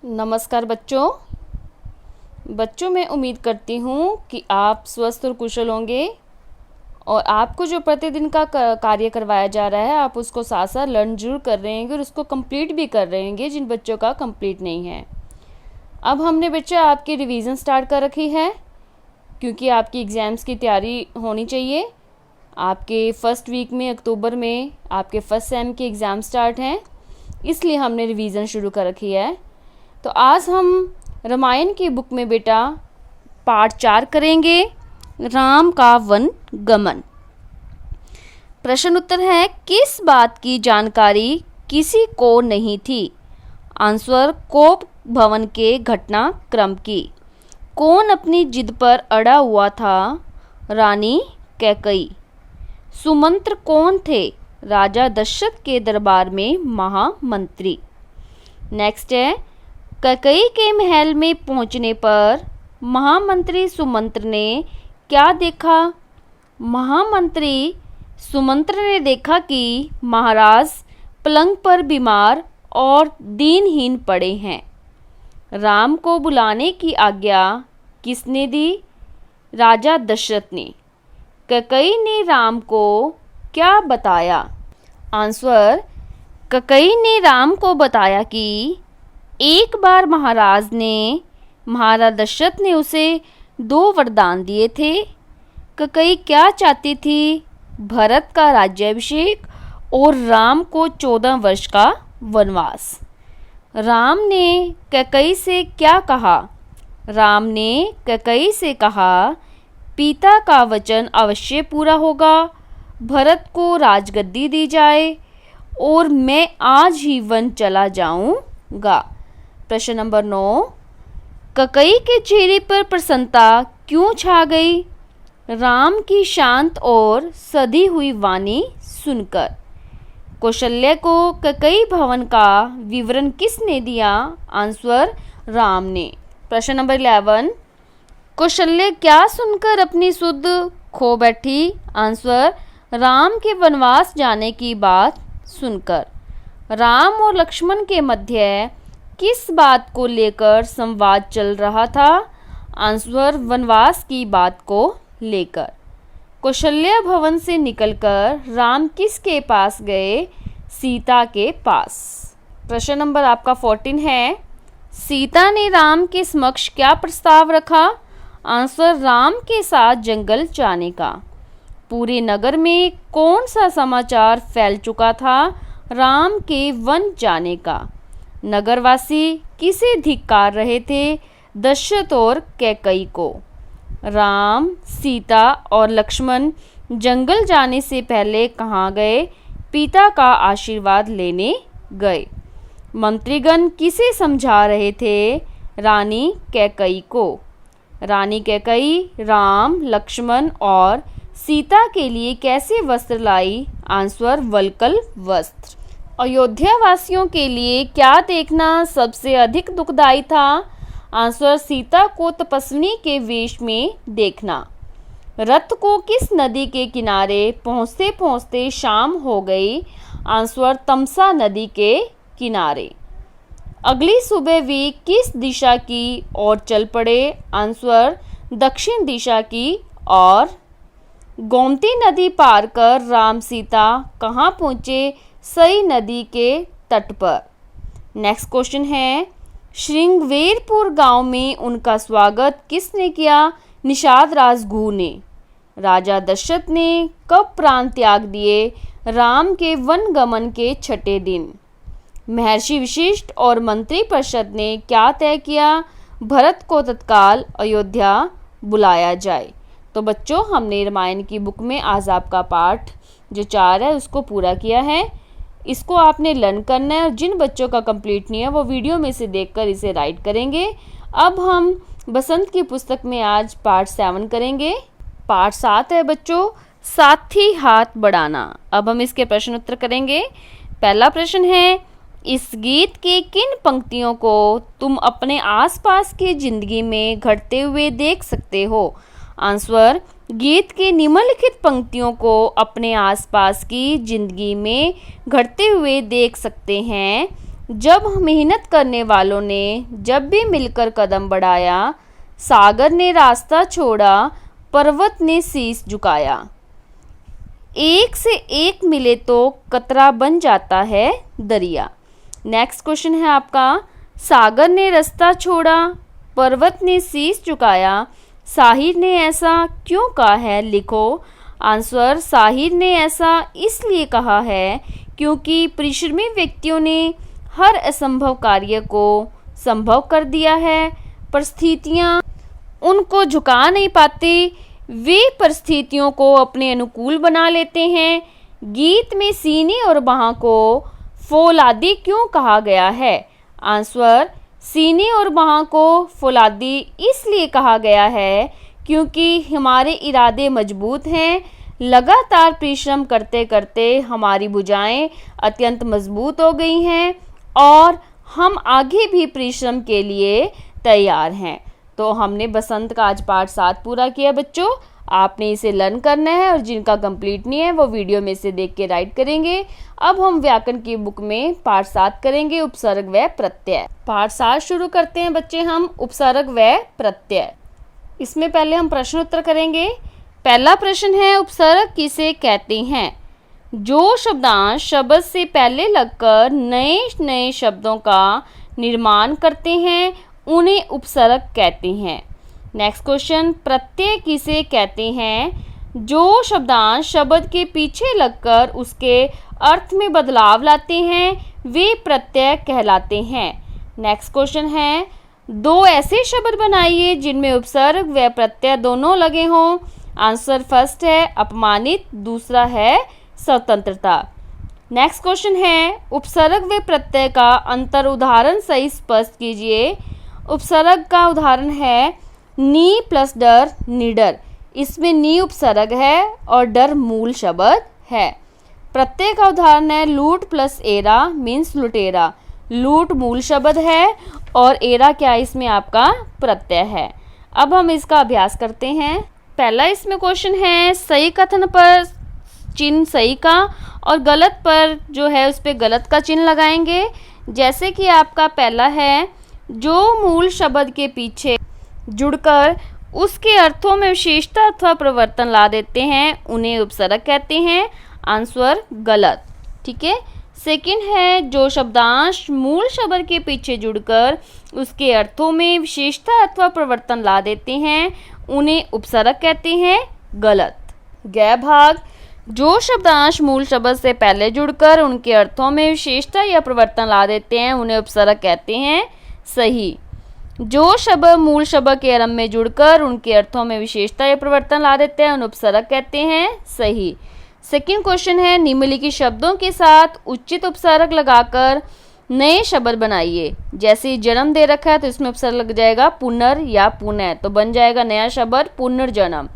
नमस्कार बच्चों मैं उम्मीद करती हूँ कि आप स्वस्थ और कुशल होंगे और आपको जो प्रतिदिन का कार्य करवाया जा रहा है आप उसको साथ साथ लर्न जरूर कर रहे होंगे और उसको कंप्लीट भी कर रहे होंगे जिन बच्चों का कंप्लीट नहीं है। अब हमने बच्चे आपकी रिवीजन स्टार्ट कर रखी है क्योंकि आपकी एग्ज़ाम्स की तैयारी होनी चाहिए। आपके फर्स्ट वीक में अक्टूबर में आपके फर्स्ट सेम के एग्ज़ाम स्टार्ट हैं, इसलिए हमने रिवीजन शुरू कर रखी है। तो आज हम रामायण की बुक में बेटा पार्ट 4 करेंगे, राम का वन गमन। प्रश्न उत्तर है, किस बात की जानकारी किसी को नहीं थी? आंसर, कोप भवन के घटनाक्रम की। कौन अपनी जिद पर अड़ा हुआ था? रानी कैकई। सुमंत्र कौन थे? राजा दशरथ के दरबार में महामंत्री। नेक्स्ट है, कैकई के महल में पहुंचने पर महामंत्री सुमंत्र ने क्या देखा? महामंत्री सुमंत्र ने देखा कि महाराज पलंग पर बीमार और दीनहीन पड़े हैं। राम को बुलाने की आज्ञा किसने दी? राजा दशरथ ने। कैकई ने राम को क्या बताया? आंसर, कैकई ने राम को बताया कि एक बार महाराजा दशरथ ने उसे 2 वरदान दिए थे। कैकई क्या चाहती थी? भरत का राज्याभिषेक और राम को 14 वर्ष का वनवास। राम ने कैकई से क्या कहा? राम ने कैकई से कहा, पिता का वचन अवश्य पूरा होगा, भरत को राजगद्दी दी जाए और मैं आज ही वन चला जाऊंगा। प्रश्न नंबर 9, कैकई के चेहरे पर प्रसन्नता क्यों छा गई? राम की शांत और सधी हुई वाणी सुनकर। कौशल्य को कैकई भवन का विवरण किसने दिया? आंसर, राम ने। प्रश्न नंबर 11, कौशल्य क्या सुनकर अपनी सुध खो बैठी? आंसर, राम के वनवास जाने की बात सुनकर। राम और लक्ष्मण के मध्य किस बात को लेकर संवाद चल रहा था? आंसर, वनवास की बात को लेकर। कौशल्य भवन से निकलकर राम किसके पास गए? सीता के पास। प्रश्न नंबर आपका 14 है, सीता ने राम के समक्ष क्या प्रस्ताव रखा? आंसर, राम के साथ जंगल जाने का। पूरे नगर में कौन सा समाचार फैल चुका था? राम के वन जाने का। नगरवासी किसे धिक्कार रहे थे? दशरथ और कैकई को। राम, सीता और लक्ष्मण जंगल जाने से पहले कहाँ गए? पिता का आशीर्वाद लेने गए। मंत्रीगण किसे समझा रहे थे? रानी कैकई को। रानी कैकई राम, लक्ष्मण और सीता के लिए कैसे वस्त्र लाई? आंसर, वल्कल वस्त्र। अयोध्या वासियों के लिए क्या देखना सबसे अधिक दुखदाई था? आंसर, सीता को तपस्विनी के वेश में देखना। रथ को किस नदी के किनारे पहुँचते पहुँचते शाम हो गई? आंसर, तमसा नदी के किनारे। अगली सुबह वे किस दिशा की ओर चल पड़े? आंसर, दक्षिण दिशा की ओर। गोमती नदी पार कर राम सीता कहाँ पहुँचे? सई नदी के तट पर। नेक्स्ट क्वेश्चन है, श्रृंगवेरपुर गांव में उनका स्वागत किसने किया? निषाद राजगुह ने। राजा दशरथ ने कब प्राण त्याग दिए? राम के वन गमन के 6ठे दिन। महर्षि वशिष्ठ और मंत्री परिषद ने क्या तय किया? भरत को तत्काल अयोध्या बुलाया जाए। तो बच्चों, हमने रामायण की बुक में आज आपका पाठ जो 4 है उसको पूरा किया है। इसको आपने लर्न करना है और जिन बच्चों का कंप्लीट नहीं है वो वीडियो में से देखकर इसे राइट करेंगे। अब हम बसंत की पुस्तक में आज पार्ट 7 करेंगे। पार्ट 7 है बच्चों, साथी हाथ बढ़ाना। अब हम इसके प्रश्न उत्तर करेंगे। पहला प्रश्न है, इस गीत के किन पंक्तियों को तुम अपने आसपास की जिंदगी में घटते हुए देख सकते हो? आंसर, गीत के निम्नलिखित पंक्तियों को अपने आसपास की जिंदगी में घटते हुए देख सकते हैं। जब मेहनत करने वालों ने जब भी मिलकर कदम बढ़ाया, सागर ने रास्ता छोड़ा, पर्वत ने शीश झुकाया। एक से एक मिले तो कतरा बन जाता है दरिया। नेक्स्ट क्वेश्चन है आपका, सागर ने रास्ता छोड़ा, पर्वत ने शीश झुकाया, साहिर ने ऐसा क्यों कहा है, लिखो। आंसर, साहिर ने ऐसा इसलिए कहा है क्योंकि परिश्रमी व्यक्तियों ने हर असंभव कार्य को संभव कर दिया है। परिस्थितियाँ उनको झुका नहीं पाती, वे परिस्थितियों को अपने अनुकूल बना लेते हैं। गीत में सीने और बाहों को फौलादी क्यों कहा गया है? आंसर, सीने और बाहों को फौलादी इसलिए कहा गया है क्योंकि हमारे इरादे मजबूत हैं। लगातार परिश्रम करते करते हमारी भुजाएं अत्यंत मजबूत हो गई हैं और हम आगे भी परिश्रम के लिए तैयार हैं। तो हमने बसंत का आज पार्ट 7 पूरा किया बच्चों। आपने इसे लर्न करना है और जिनका कंप्लीट नहीं है वो वीडियो में से देख के राइट करेंगे। अब हम व्याकरण की बुक में पार्ट 7 करेंगे, उपसर्ग व प्रत्यय। पार्ट 7 शुरू करते हैं बच्चे हम, उपसर्ग व प्रत्यय। इसमें पहले हम प्रश्न उत्तर करेंगे। पहला प्रश्न है, उपसर्ग किसे कहते हैं? जो शब्दांश शब्द से पहले लगकर नए नए शब्दों का निर्माण करते हैं उन्हें उपसर्ग कहते हैं। नेक्स्ट क्वेश्चन, प्रत्यय किसे कहते हैं? जो शब्दांश शब्द के पीछे लगकर उसके अर्थ में बदलाव लाते हैं वे प्रत्यय कहलाते हैं। नेक्स्ट क्वेश्चन है, दो ऐसे शब्द बनाइए जिनमें उपसर्ग व प्रत्यय दोनों लगे हों। आंसर फर्स्ट है अपमानित, दूसरा है स्वतंत्रता। नेक्स्ट क्वेश्चन है, उपसर्ग व प्रत्यय का अंतर उदाहरण सही स्पष्ट कीजिए। उपसर्ग का उदाहरण है नी प्लस डर, निडर। इसमें नी उपसर्ग है और डर मूल शब्द है। प्रत्यय का उदाहरण है लूट प्लस एरा मीन्स लुटेरा। लूट मूल शब्द है और एरा क्या, इसमें आपका प्रत्यय है। अब हम इसका अभ्यास करते हैं। पहला इसमें क्वेश्चन है, सही कथन पर चिन्ह सही का और गलत पर जो है उस पर गलत का चिन्ह लगाएंगे। जैसे कि आपका पहला है, जो मूल शब्द के पीछे जुड़कर उसके अर्थों में विशेषता अथवा परिवर्तन ला देते हैं उन्हें उपसर्ग कहते हैं। आंसर गलत, ठीक है। सेकंड है, जो शब्दांश मूल शब्द के पीछे जुड़कर उसके अर्थों में विशेषता अथवा परिवर्तन ला देते हैं उन्हें उपसर्ग कहते हैं। गलत। गै भाग, जो शब्दांश मूल शब्द से पहले जुड़कर उनके अर्थों में विशेषता या परिवर्तन ला देते हैं उन्हें उपसर्ग कहते हैं। सही। जो शब्द मूल शब्द के आरंभ में जुड़कर उनके अर्थों में विशेषता या परिवर्तन ला देते हैं उन्हें उपसर्ग कहते हैं। सही। सेकंड क्वेश्चन है, निम्नलिखित शब्दों के साथ उचित उपसर्ग लगाकर नए शब्द बनाइए। जैसे जन्म दे रखा है तो इसमें उपसर्ग लग जाएगा पुनर या पुनः, तो बन जाएगा नया शब्द पुनर्जन्म।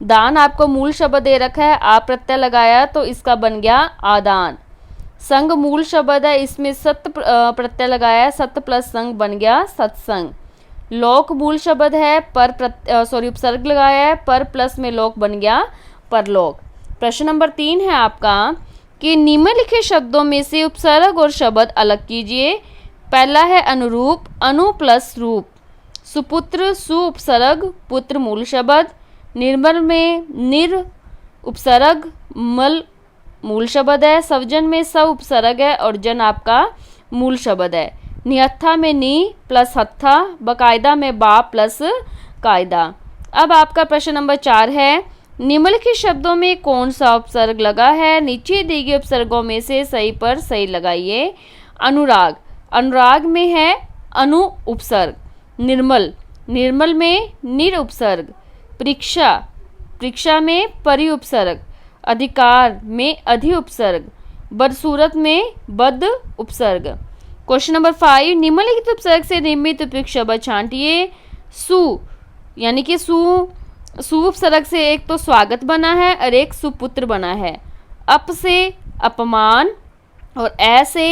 दान आपको मूल शब्द दे रखा है, आप प्रत्यय लगाया तो इसका बन गया आदान। संग मूल शब्द है, इसमें सत प्रत्यय लगाया, सत प्लस संग बन गया सत्संग। लोक मूल शब्द है, पर उपसर्ग लगाया है, पर प्लस में लोक बन गया परलोक। प्रश्न नंबर 3 है आपका कि निम्नलिखित शब्दों में से उपसर्ग और शब्द अलग कीजिए। पहला है अनुरूप, अनु प्लस रूप। सुपुत्र सु उपसर्ग, पुत्र मूल शब्द। निर्मल में निर उपसर्ग, मल मूल शब्द है। सवजन में स उपसर्ग है और जन आपका मूल शब्द है। निहत्था में नी प्लस हत्था, बकायदा में बा प्लस कायदा। अब आपका प्रश्न नंबर 4 है, निम्नलिखित शब्दों में कौन सा उपसर्ग लगा है? नीचे दिए गए उपसर्गों में से सही पर सही लगाइए। अनुराग, अनुराग में है अनु उपसर्ग। निर्मल, निर्मल में निर उपसर्ग। परीक्षा, परीक्षा में परि उपसर्ग। अधिकार में अधि उपसर्ग। बदसूरत में बद उपसर्ग। क्वेश्चन नंबर 5, निम्नलिखित उपसर्ग से निर्मित उपयुक्त शब्द छांटिए। सु यानी कि सु उपसर्ग से एक तो स्वागत बना है और एक सुपुत्र बना है। अप से अपमान और ए से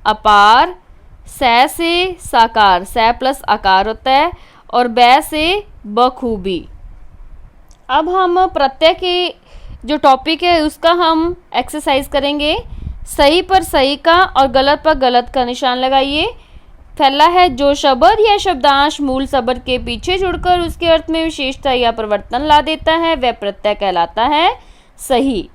अपार, सै से साकार, सै प्लस आकार होता है, और बै से बखूबी। अब हम प्रत्यय के जो टॉपिक है उसका हम एक्सरसाइज करेंगे। सही पर सही का और गलत पर गलत का निशान लगाइए। पहला है जो शब्द या शब्दांश मूल शब्द के पीछे जुड़कर उसके अर्थ में विशेषता या परिवर्तन ला देता है वह प्रत्यय कहलाता है सही।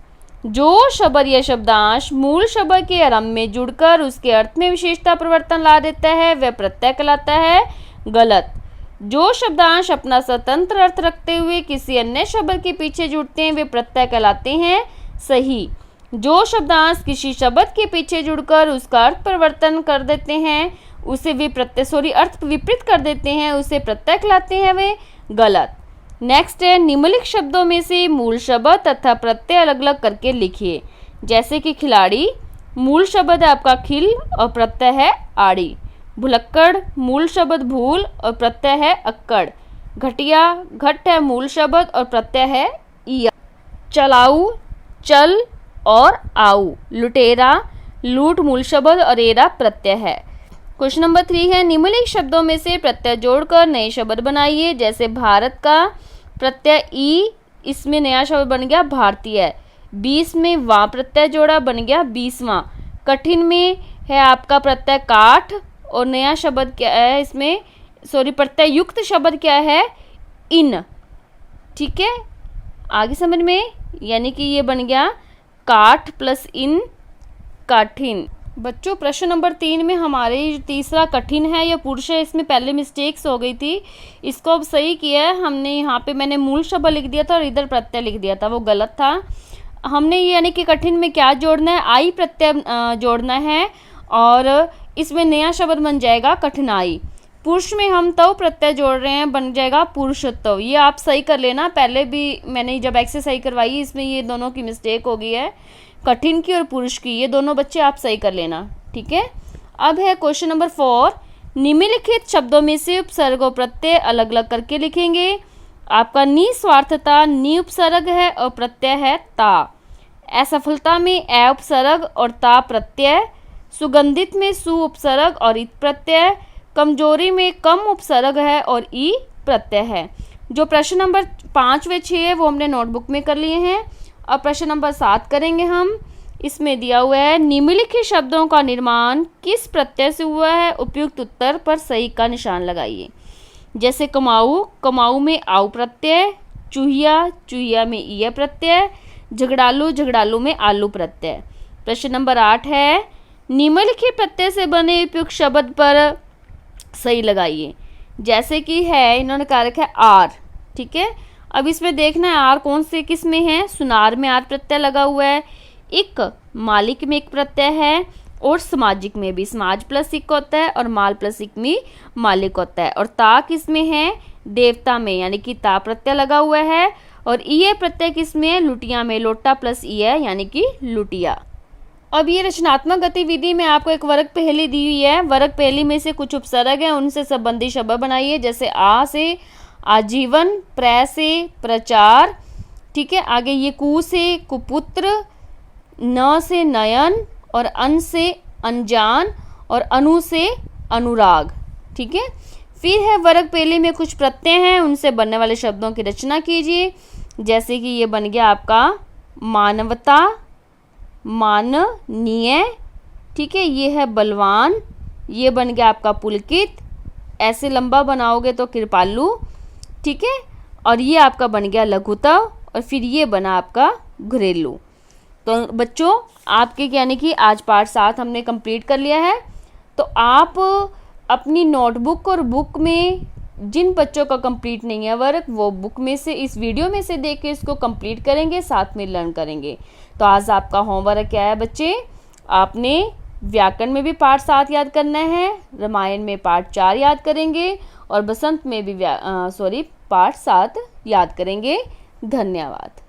जो शब्द या शब्दांश मूल शब्द के आरंभ में जुड़कर उसके अर्थ में विशेषता परिवर्तन ला देता है वह प्रत्यय कहलाता है गलत। जो शब्दांश अपना स्वतंत्र अर्थ रखते हुए किसी अन्य शब्द के पीछे जुड़ते हैं वे प्रत्यय कहलाते हैं सही। जो शब्दांश किसी शब्द के पीछे जुड़कर उसका अर्थ परिवर्तन कर देते हैं उसे वे प्रत्यय अर्थ विपरीत कर देते हैं उसे प्रत्यय कहलाते हैं वे गलत। नेक्स्ट है निम्नलिखित शब्दों में से मूल शब्द तथा प्रत्यय अलग अलग करके लिखिए। जैसे कि खिलाड़ी, मूल शब्द है आपका खिल और प्रत्यय है आड़ी। भुलक्कड़, मूल शब्द भूल और प्रत्यय है अक्कड़। घटिया, घट है मूल शब्द और प्रत्यय है इया। चलाऊ, चल और आऊ। लुटेरा, लूट मूल शब्द और एरा प्रत्यय है। क्वेश्चन नंबर 3 है निम्नलिखित शब्दों में से प्रत्यय जोड़कर नए शब्द बनाइए। जैसे भारत का प्रत्यय ई, इसमें नया शब्द बन गया भारतीय। 20 में वां प्रत्यय जोड़ा बन गया 20वां। कठिन में है आपका प्रत्यय काठ और नया शब्द क्या है इसमें प्रत्यय युक्त शब्द क्या है इन। ठीक है, आगे समझ में, यानी कि ये बन गया काठ प्लस इन कठिन। बच्चों प्रश्न नंबर 3 में हमारे तीसरा कठिन है या पुरुष है, इसमें पहले मिस्टेक्स हो गई थी, इसको अब सही किया है हमने। यहाँ पे मैंने मूल शब्द लिख दिया था और इधर प्रत्यय लिख दिया था, वो गलत था। हमने ये यानी कि कठिन में क्या जोड़ना है, आई प्रत्यय जोड़ना है और इसमें नया शब्द बन जाएगा कठिनाई। पुरुष में हम तो प्रत्यय जोड़ रहे हैं, बन जाएगा पुरुषत्व। ये आप सही कर लेना, पहले भी मैंने जब एक्सरसाइज करवाई इसमें ये दोनों की मिस्टेक हो गई है, कठिन की और पुरुष की, ये दोनों बच्चे आप सही कर लेना। ठीक है, अब है क्वेश्चन नंबर 4। निम्नलिखित शब्दों में से उपसर्ग और प्रत्यय अलग अलग करके लिखेंगे। आपका निस्वार्थता नि उपसर्ग है और प्रत्यय है ता। असफलता में ए उपसर्ग और ता प्रत्यय। सुगंधित में सु उपसर्ग और इत प्रत्यय। कमजोरी में कम उपसर्ग है और ई प्रत्यय है। जो प्रश्न नंबर 5 व 6 है वो हमने नोटबुक में कर लिए हैं। अब प्रश्न नंबर 7 करेंगे हम। इसमें दिया हुआ है निम्नलिखित शब्दों का निर्माण किस प्रत्यय से हुआ है, उपयुक्त उत्तर पर सही का निशान लगाइए। जैसे कमाऊ, कमाऊ में आऊ प्रत्यय। चूहिया, चूहिया में ईय प्रत्यय। झगड़ालू, झगड़ालू में आलू प्रत्यय। प्रश्न नंबर 8 है निम्नलिखित प्रत्यय से बने उपयुक्त शब्द पर सही लगाइए। जैसे कि है इन्होंने कहा रखा है आर। ठीक है, अब इसमें देखना है आर कौन से किस में है। सुनार में आर प्रत्यय लगा हुआ है। इक, मालिक में एक प्रत्यय है और सामाजिक में भी समाज प्लस इक होता है और माल प्लस इक में मालिक होता है। और ता किस में है, देवता में, यानी कि ता प्रत्यय लगा हुआ है। और ईय प्रत्यय किस में है, लुटिया में, लोटा प्लस ईय यानी कि लुटिया। अब ये रचनात्मक गतिविधि में आपको एक वर्ग पहेली दी हुई है। वर्ग पहेली में से कुछ उपसर्ग हैं, उनसे संबंधित शब्द बनाइए। जैसे आ से आजीवन, प्र से प्रचार। ठीक है, आगे ये कु से कुपुत्र, न से नयन और अन से अनजान और अनु से अनुराग। ठीक है, फिर है वर्ग पहेली में कुछ प्रत्यय हैं, उनसे बनने वाले शब्दों की रचना कीजिए। जैसे कि ये बन गया आपका मानवता, माननीय। ठीक है, ये है बलवान, ये बन गया आपका पुलकित। ऐसे लंबा बनाओगे तो कृपालु। ठीक है, और ये आपका बन गया लघुतव और फिर ये बना आपका घरेलू। तो बच्चों आपके यानी कि आज पार्ट 7 हमने कंप्लीट कर लिया है। तो आप अपनी नोटबुक और बुक में जिन बच्चों का कंप्लीट नहीं है वर्क, वो बुक में से इस वीडियो में से देख के इसको कंप्लीट करेंगे, साथ में लर्न करेंगे। तो आज आपका होमवर्क क्या है बच्चे, आपने व्याकरण में भी पार्ट 7 याद करना है, रामायण में पार्ट 4 याद करेंगे और बसंत में भी पार्ट 7 याद करेंगे। धन्यवाद।